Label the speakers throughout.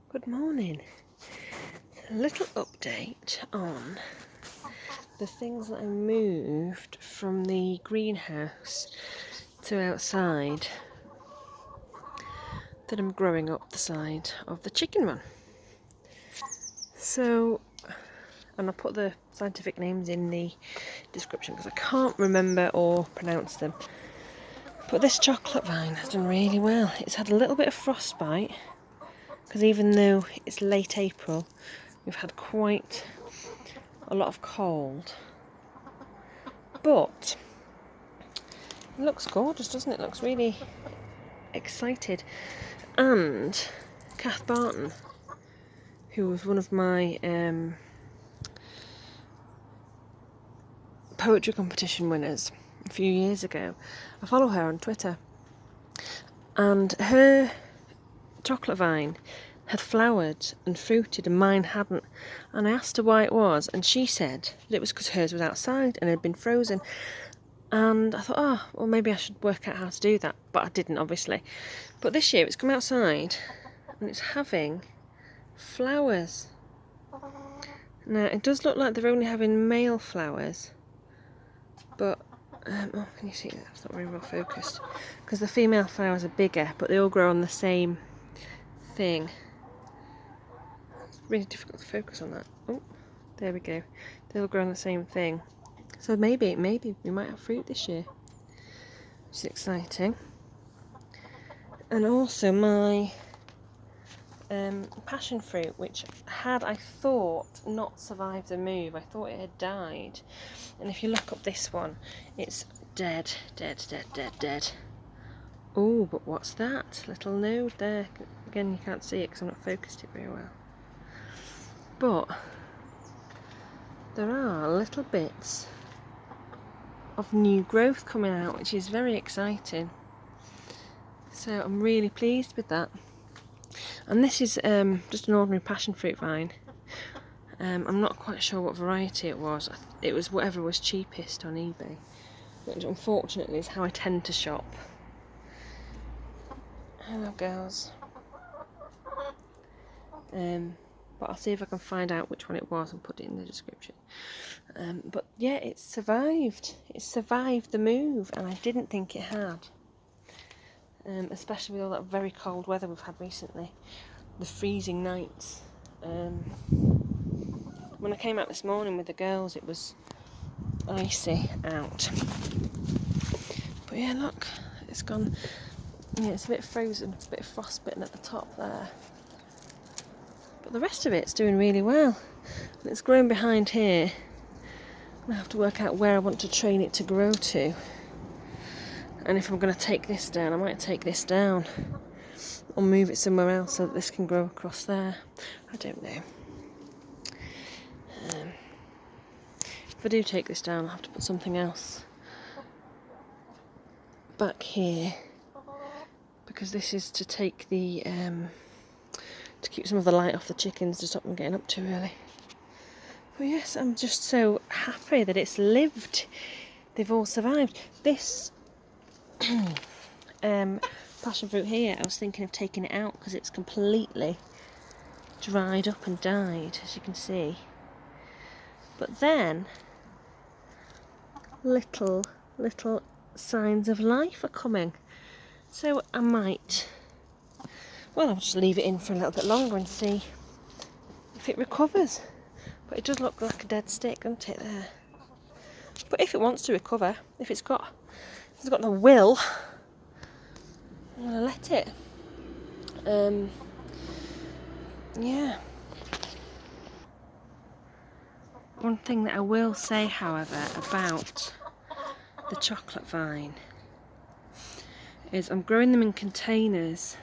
Speaker 1: Good morning. A little update on the things that I moved from the greenhouse to outside that I'm growing up the side of the chicken run. So, and I'll put the scientific names in the description because I can't remember or pronounce them. But this chocolate vine has done really well. It's had a little bit of frostbite because even though it's late April, we've had quite a lot of cold. But it looks gorgeous, doesn't it? It looks really excited. And Kath Barton, who was one of my poetry competition winners a few years ago, I follow her on Twitter, and her chocolate vine had flowered and fruited and mine hadn't, and I asked her why it was, and she said that it was because hers was outside and had been frozen. And I thought, oh, well, maybe I should work out how to do that, but I didn't, obviously. But this year it's come outside and it's having flowers. Now, it does look like they're only having male flowers, but oh, can you see that? It's not very well focused because the female flowers are bigger, but they all grow on the same thing. It's really difficult to focus on that. Oh, there we go. They all grow on the same thing. So maybe we might have fruit this year, which is exciting. And also my passion fruit, which had, I thought, not survived the move. I thought it had died. And if you look up this one, it's dead. Oh, but what's that? Little node there. Again, you can't see it because I've not focused it very well. But there are little bits of new growth coming out, which is very exciting. So I'm really pleased with that. And this is just an ordinary passion fruit vine. I'm not quite sure what variety it was. It was whatever was cheapest on eBay, which unfortunately is how I tend to shop. Hello, girls. But I'll see if I can find out which one it was and put it in the description. But yeah, it's survived. It survived the move, and I didn't think it had. Especially with all that very cold weather we've had recently, the freezing nights. When I came out this morning with the girls, it was icy out. But yeah, look, it's gone. Yeah, it's a bit frozen, a bit frostbitten at the top there. But the rest of it's doing really well. And it's growing behind here. I have to work out where I want to train it to grow to. And if I'm going to take this down, I might take this down or move it somewhere else so that this can grow across there. I don't know. If I do take this down, I'll have to put something else back here, because this is to take the to keep some of the light off the chickens to stop them getting up too early. But yes, I'm just so happy that it's lived. They've all survived. This passion fruit here, I was thinking of taking it out because it's completely dried up and died, as you can see. But then little signs of life are coming. So I might, well, I'll just leave it in for a little bit longer and see if it recovers. But it does look like a dead stick, doesn't it, there? But if it wants to recover, if it's got the will, I'm going to let it. Yeah. One thing that I will say, however, about the chocolate vine is I'm growing them in containers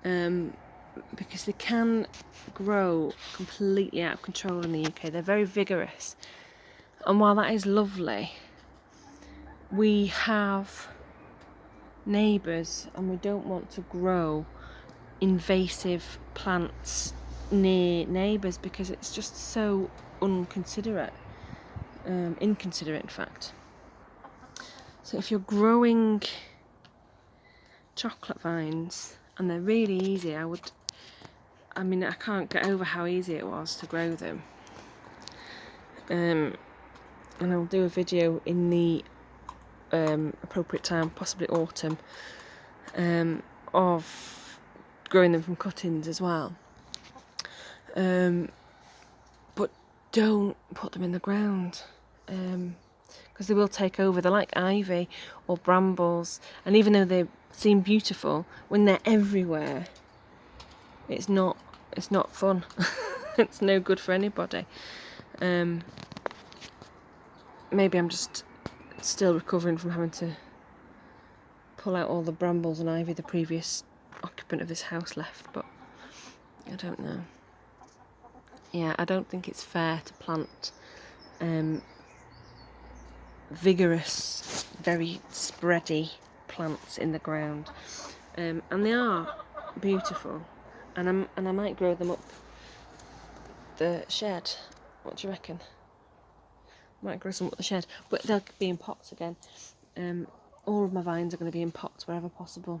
Speaker 1: because they can grow completely out of control in the UK. They're very vigorous. And while that is lovely, we have neighbours and we don't want to grow invasive plants near neighbours because it's just so inconsiderate in fact. So if you're growing chocolate vines, and they're really easy, I would I mean, I can't get over how easy it was to grow them. And I'll do a video in the appropriate time, possibly autumn, of growing them from cuttings as well. But don't put them in the ground, because they will take over. They're like ivy or brambles, and even though they seem beautiful, when they're everywhere, it's not fun. It's no good for anybody. Maybe I'm just still recovering from having to pull out all the brambles and ivy the previous occupant of this house left, but I don't know. Yeah, I don't think it's fair to plant vigorous, very spready plants in the ground, and they are beautiful, and I might grow them up the shed. What do you reckon? I might grow some up the shed, but they'll be in pots again. All of my vines are going to be in pots wherever possible.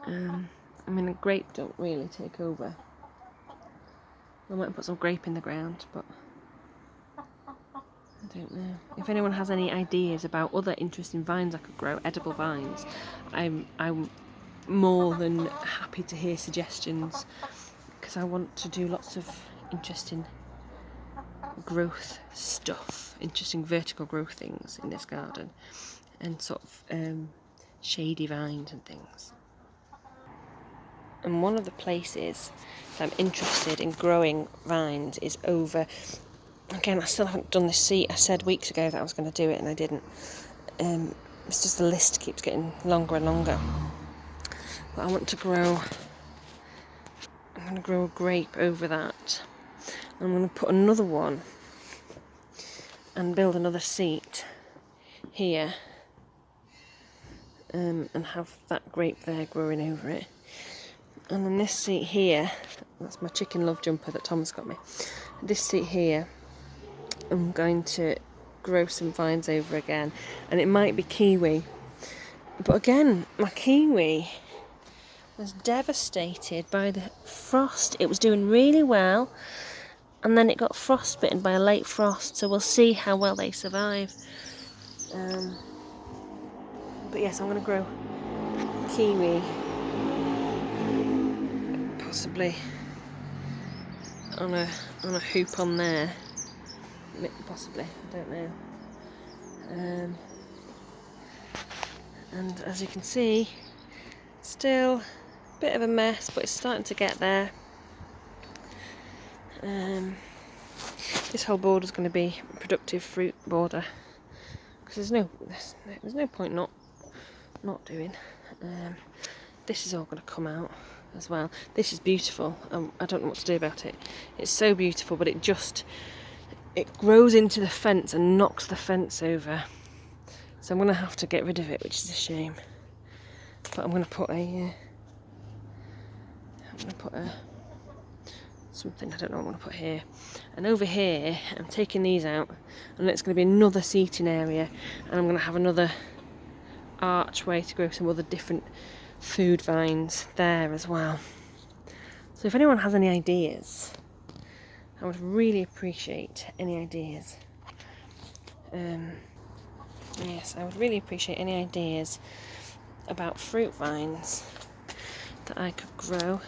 Speaker 1: I mean, a grape don't really take over. I might put some grape in the ground, but I don't know. If anyone has any ideas about other interesting vines I could grow, edible vines, I'm more than happy to hear suggestions, because I want to do lots of interesting growth stuff, interesting vertical growth things in this garden, and sort of shady vines and things. And one of the places that I'm interested in growing vines is over, again, I still haven't done this seat. I said weeks ago that I was going to do it and I didn't. It's just the list keeps getting longer and longer. But I'm going to grow a grape over that. I'm going to put another one and build another seat here, and have that grape there growing over it. And then this seat here, that's my chicken love jumper that Tom's got me. This seat here, I'm going to grow some vines over again, and it might be kiwi. But again, my kiwi was devastated by the frost. It was doing really well, and then it got frostbitten by a late frost, so we'll see how well they survive. But yes, I'm going to grow kiwi, possibly on a hoop on there, possibly, I don't know. And as you can see, still a bit of a mess, but it's starting to get there. This whole border is going to be a productive fruit border, because there's no point not doing. This is all going to come out as well. This is beautiful. I don't know what to do about it. It's so beautiful, but it grows into the fence and knocks the fence over. So I'm going to have to get rid of it, which is a shame. But I'm going to put something, I don't know what I'm going to put here. And over here, I'm taking these out, and it's going to be another seating area, and I'm going to have another archway to grow some other different food vines there as well. So if anyone has any ideas, I would really appreciate any ideas. Yes, I would really appreciate any ideas about fruit vines that I could grow.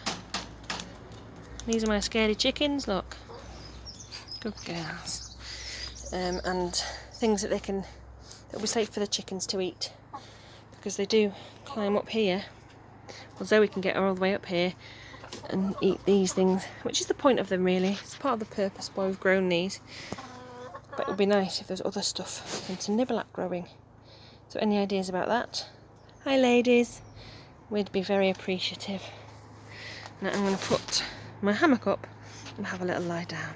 Speaker 1: These are my scaredy chickens, look. Good girls. And things that that'll be safe for the chickens to eat, because they do climb up here. Well, Zoe can get her all the way up here and eat these things, which is the point of them really. It's part of the purpose why we've grown these. But it would be nice if there's other stuff for them to nibble at growing. So any ideas about that? Hi ladies, we'd be very appreciative. Now I'm going to put my hammock up and have a little lie down.